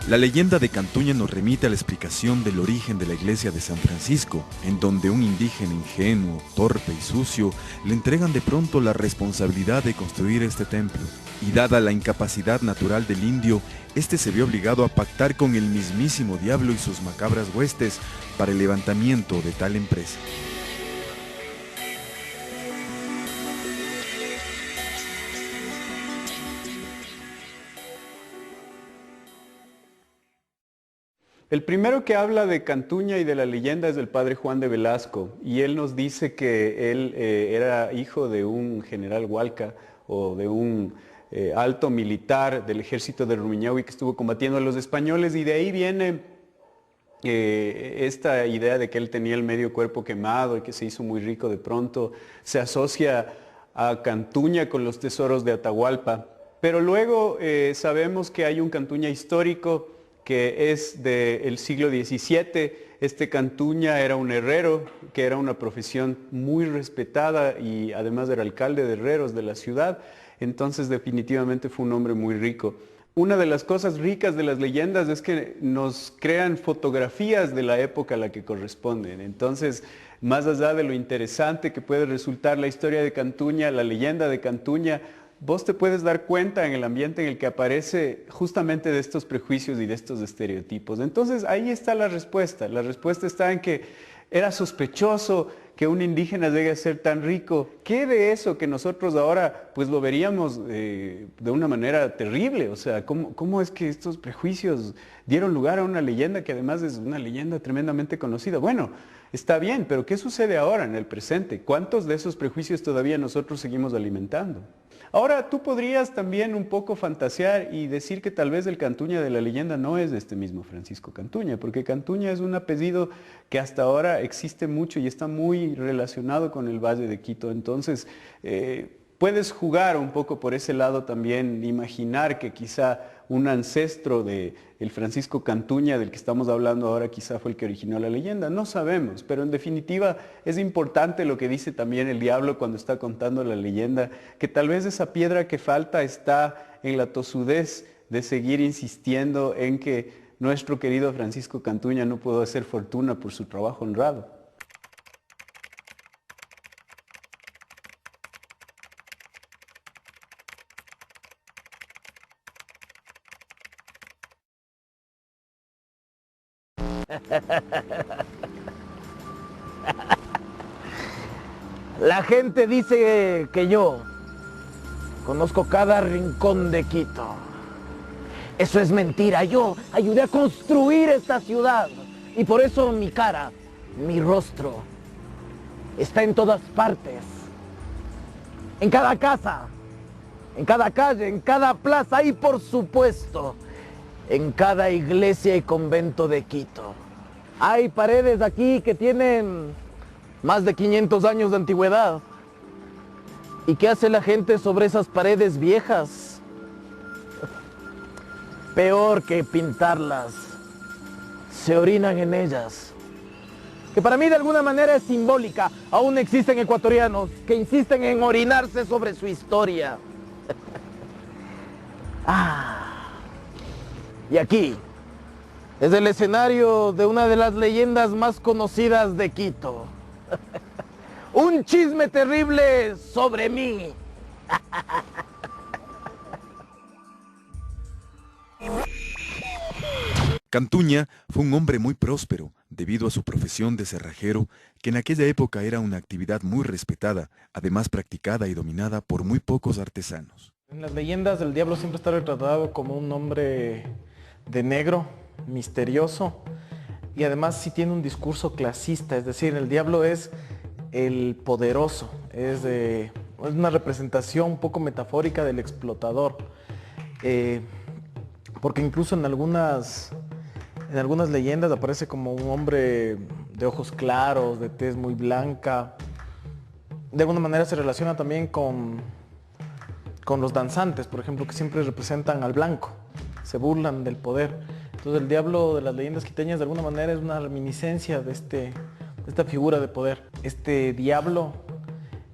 La leyenda de Cantuña nos remite a la explicación del origen de la iglesia de San Francisco, en donde un indígena ingenuo, torpe y sucio le entregan de pronto la responsabilidad de construir este templo. Y dada la incapacidad natural del indio, este se vio obligado a pactar con el mismísimo diablo y sus macabras huestes para el levantamiento de tal empresa. El primero que habla de Cantuña y de la leyenda es el padre Juan de Velasco, y él nos dice que él era hijo de un general Hualca o de un alto militar del ejército de Rumiñahui que estuvo combatiendo a los españoles, y de ahí viene esta idea de que él tenía el medio cuerpo quemado y que se hizo muy rico de pronto. Se asocia a Cantuña con los tesoros de Atahualpa, pero luego sabemos que hay un Cantuña histórico que es del siglo XVII. Este Cantuña era un herrero, que era una profesión muy respetada y además era alcalde de herreros de la ciudad, entonces definitivamente fue un hombre muy rico. Una de las cosas ricas de las leyendas es que nos crean fotografías de la época a la que corresponden. Entonces, más allá de lo interesante que puede resultar la historia de Cantuña, la leyenda de Cantuña, vos te puedes dar cuenta en el ambiente en el que aparece justamente de estos prejuicios y de estos estereotipos. Entonces ahí está la respuesta. La respuesta está en que era sospechoso que un indígena llegue a ser tan rico. ¿Qué de eso que nosotros ahora pues lo veríamos de una manera terrible? O sea, ¿cómo es que estos prejuicios dieron lugar a una leyenda que además es una leyenda tremendamente conocida? Bueno, está bien, pero ¿qué sucede ahora en el presente? ¿Cuántos de esos prejuicios todavía nosotros seguimos alimentando? Ahora, tú podrías también un poco fantasear y decir que tal vez el Cantuña de la leyenda no es de este mismo Francisco Cantuña, porque Cantuña es un apellido que hasta ahora existe mucho y está muy relacionado con el Valle de Quito. Entonces, puedes jugar un poco por ese lado también, imaginar que quizá un ancestro de el Francisco Cantuña del que estamos hablando ahora quizá fue el que originó la leyenda. No sabemos, pero en definitiva es importante lo que dice también el diablo cuando está contando la leyenda, que tal vez esa piedra que falta está en la tosudez de seguir insistiendo en que nuestro querido Francisco Cantuña no pudo hacer fortuna por su trabajo honrado. La gente dice que yo conozco cada rincón de Quito. Eso es mentira. Yo ayudé a construir esta ciudad y por eso mi cara, mi rostro, está en todas partes. En cada casa, en cada calle, en cada plaza y por supuesto, en cada iglesia y convento de Quito. Hay paredes aquí que tienen más de 500 años de antigüedad. ¿Y qué hace la gente sobre esas paredes viejas? Peor que pintarlas, se orinan en ellas. Que para mí de alguna manera es simbólica. Aún existen ecuatorianos que insisten en orinarse sobre su historia. Y aquí es el escenario de una de las leyendas más conocidas de Quito. Un chisme terrible sobre mí. Cantuña fue un hombre muy próspero debido a su profesión de cerrajero, que en aquella época era una actividad muy respetada, además practicada y dominada por muy pocos artesanos. En las leyendas el diablo siempre está retratado como un hombre de negro, misterioso, y además sí tiene un discurso clasista, es decir, el diablo es el poderoso, es una representación un poco metafórica del explotador, porque incluso en algunas leyendas aparece como un hombre de ojos claros, de tez muy blanca. De alguna manera se relaciona también con los danzantes, por ejemplo, que siempre representan al blanco, se burlan del poder. Entonces el diablo de las leyendas quiteñas de alguna manera es una reminiscencia de esta figura de poder. Este diablo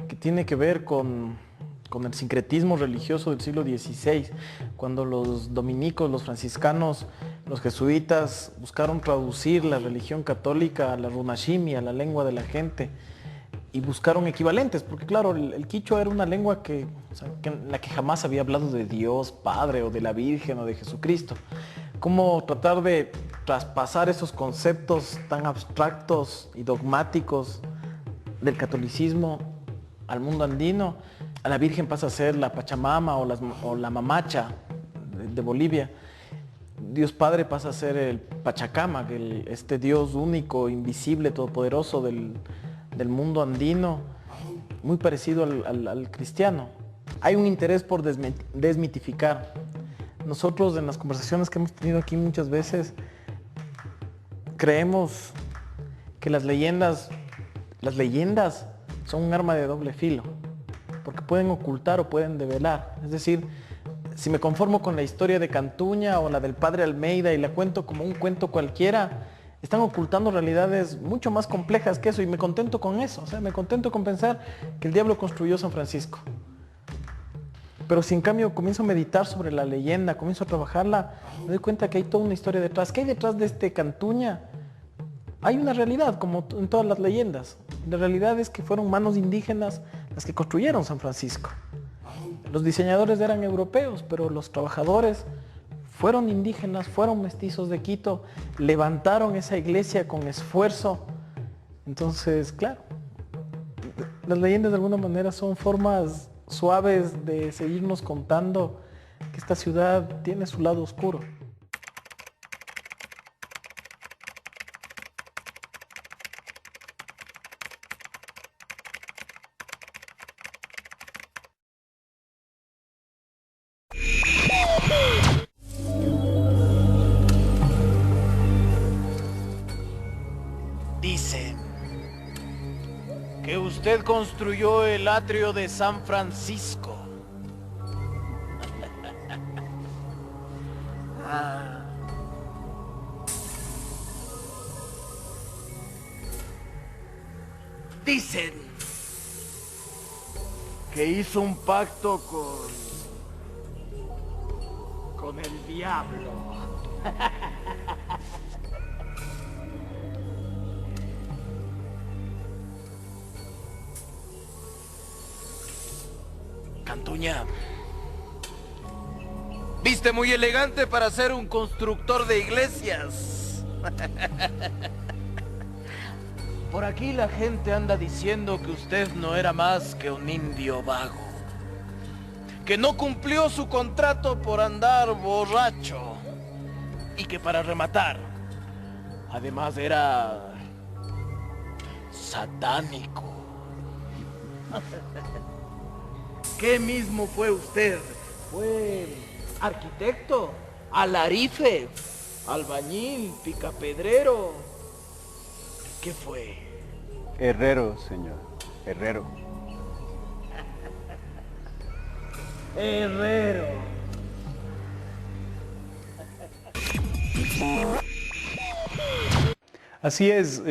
que tiene que ver con el sincretismo religioso del siglo XVI, cuando los dominicos, los franciscanos, Los jesuitas buscaron traducir la religión católica a la runashimi, a la lengua de la gente, y buscaron equivalentes, porque claro, el quichua era una lengua en la que jamás había hablado de Dios Padre o de la Virgen o de Jesucristo. ¿Cómo tratar de traspasar esos conceptos tan abstractos y dogmáticos del catolicismo al mundo andino? A la Virgen pasa a ser la Pachamama o la Mamacha de Bolivia. Dios Padre pasa a ser el Pachacama, este Dios único, invisible, todopoderoso del mundo andino, muy parecido al cristiano. Hay un interés por desmitificar. Nosotros en las conversaciones que hemos tenido aquí muchas veces creemos que las leyendas son un arma de doble filo, porque pueden ocultar o pueden develar. Es decir, si me conformo con la historia de Cantuña o la del padre Almeida y la cuento como un cuento cualquiera, están ocultando realidades mucho más complejas que eso, y me contento con eso. O sea, me contento con pensar que el diablo construyó San Francisco. Pero si en cambio comienzo a meditar sobre la leyenda, comienzo a trabajarla, me doy cuenta que hay toda una historia detrás. ¿Qué hay detrás de este Cantuña? Hay una realidad, como en todas las leyendas. La realidad es que fueron manos indígenas las que construyeron San Francisco. Los diseñadores eran europeos, pero los trabajadores fueron indígenas, fueron mestizos de Quito, levantaron esa iglesia con esfuerzo. Entonces, claro, las leyendas de alguna manera son formas suaves de seguirnos contando que esta ciudad tiene su lado oscuro. Dicen que usted construyó el atrio de San Francisco. Dicen que hizo un pacto con el diablo. Cantuña, viste muy elegante para ser un constructor de iglesias. Por aquí la gente anda diciendo que usted no era más que un indio vago, que no cumplió su contrato por andar borracho y que para rematar, además era satánico. ¿Qué mismo fue usted? ¿Fue arquitecto, alarife, albañil, picapedrero? ¿Qué fue? Herrero, señor, herrero. Herrero. Así es,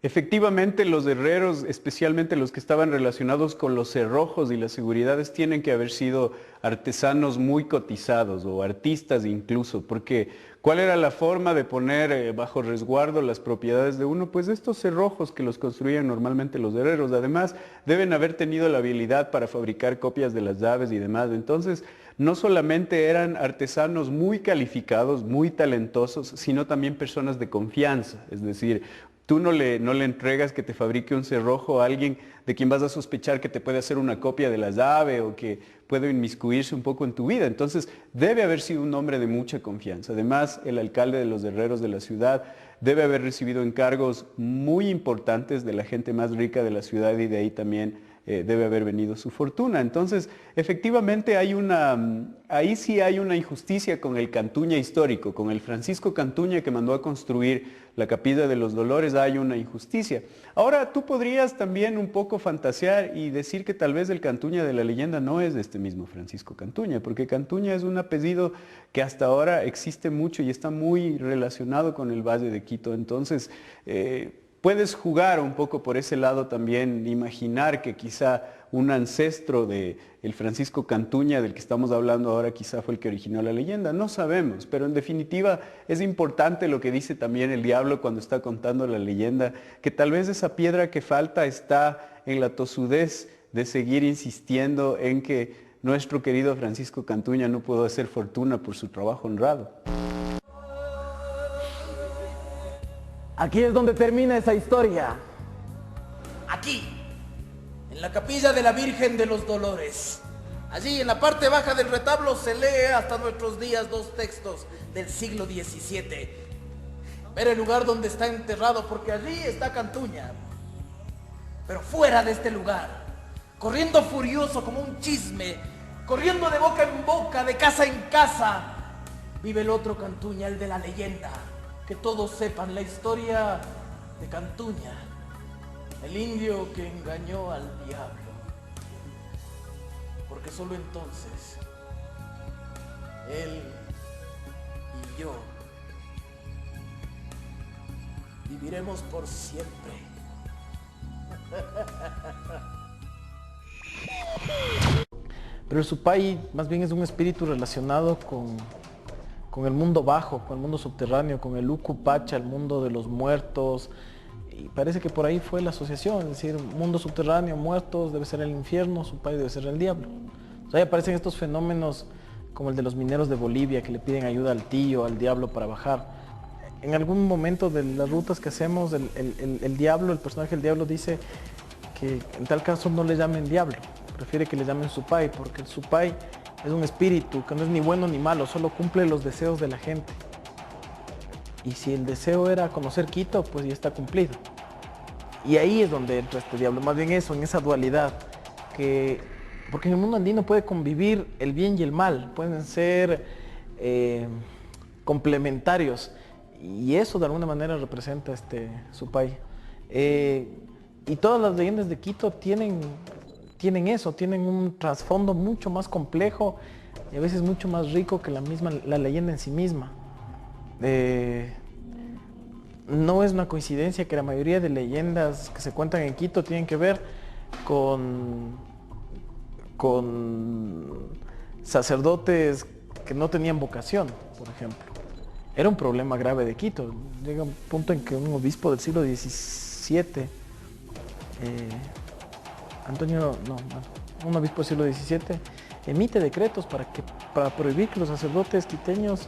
efectivamente los herreros, especialmente los que estaban relacionados con los cerrojos y las seguridades, tienen que haber sido artesanos muy cotizados o artistas incluso, porque ¿cuál era la forma de poner bajo resguardo las propiedades de uno? Pues estos cerrojos que los construían normalmente los herreros. Además, deben haber tenido la habilidad para fabricar copias de las llaves y demás. Entonces, no solamente eran artesanos muy calificados, muy talentosos, sino también personas de confianza. Es decir, tú no le entregas que te fabrique un cerrojo a alguien de quien vas a sospechar que te puede hacer una copia de la llave o que puede inmiscuirse un poco en tu vida. Entonces, debe haber sido un hombre de mucha confianza. Además, el alcalde de los herreros de la ciudad debe haber recibido encargos muy importantes de la gente más rica de la ciudad y de ahí también debe haber venido su fortuna. Entonces, efectivamente ahí sí hay una injusticia con el Cantuña histórico, con el Francisco Cantuña que mandó a construir la Capilla de los Dolores, hay una injusticia. Ahora, tú podrías también un poco fantasear y decir que tal vez el Cantuña de la leyenda no es de este mismo Francisco Cantuña, porque Cantuña es un apellido que hasta ahora existe mucho y está muy relacionado con el Valle de Quito. Entonces, puedes jugar un poco por ese lado también, imaginar que quizá un ancestro de el Francisco Cantuña, del que estamos hablando ahora, quizá fue el que originó la leyenda. No sabemos, pero en definitiva es importante lo que dice también el diablo cuando está contando la leyenda, que tal vez esa piedra que falta está en la tosudez de seguir insistiendo en que nuestro querido Francisco Cantuña no pudo hacer fortuna por su trabajo honrado. Aquí es donde termina esa historia. Aquí, en la capilla de la Virgen de los Dolores. Allí, en la parte baja del retablo, se lee hasta nuestros días 2 textos del siglo XVII. Ver el lugar donde está enterrado, porque allí está Cantuña. Pero fuera de este lugar, corriendo furioso como un chisme, corriendo de boca en boca, de casa en casa, vive el otro Cantuña, el de la leyenda. Que todos sepan la historia de Cantuña, el indio que engañó al diablo. Porque solo entonces, él y yo viviremos por siempre. Pero el Supay más bien es un espíritu relacionado con el mundo bajo, con el mundo subterráneo, con el Uku Pacha, el mundo de los muertos. Y parece que por ahí fue la asociación, es decir, mundo subterráneo, muertos, debe ser el infierno, Supay debe ser el diablo. O sea, ahí aparecen estos fenómenos como el de los mineros de Bolivia que le piden ayuda al tío, al diablo para bajar. En algún momento de las rutas que hacemos, el diablo, el personaje del diablo dice que en tal caso no le llamen diablo, prefiere que le llamen Supay, porque el Supay es un espíritu que no es ni bueno ni malo, solo cumple los deseos de la gente. Y si el deseo era conocer Quito, pues ya está cumplido. Y ahí es donde entra este diablo, más bien eso, en esa dualidad. Porque en el mundo andino puede convivir el bien y el mal, pueden ser complementarios. Y eso de alguna manera representa este Supay. Y todas las leyendas de Quito tienen eso, tienen un trasfondo mucho más complejo y a veces mucho más rico que la leyenda en sí misma. No es una coincidencia que la mayoría de leyendas que se cuentan en Quito tienen que ver con sacerdotes que no tenían vocación, por ejemplo. Era un problema grave de Quito. Llega un punto en que un obispo del siglo XVII, un obispo del siglo XVII, emite decretos para prohibir que los sacerdotes quiteños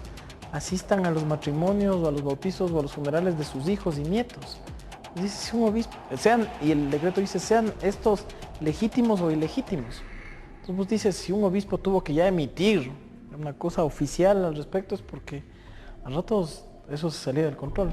asistan a los matrimonios o a los bautizos o a los funerales de sus hijos y nietos. Dice, si un obispo, y el decreto dice, sean estos legítimos o ilegítimos. Entonces pues dice, si un obispo tuvo que ya emitir una cosa oficial al respecto es porque a ratos eso se salía del control.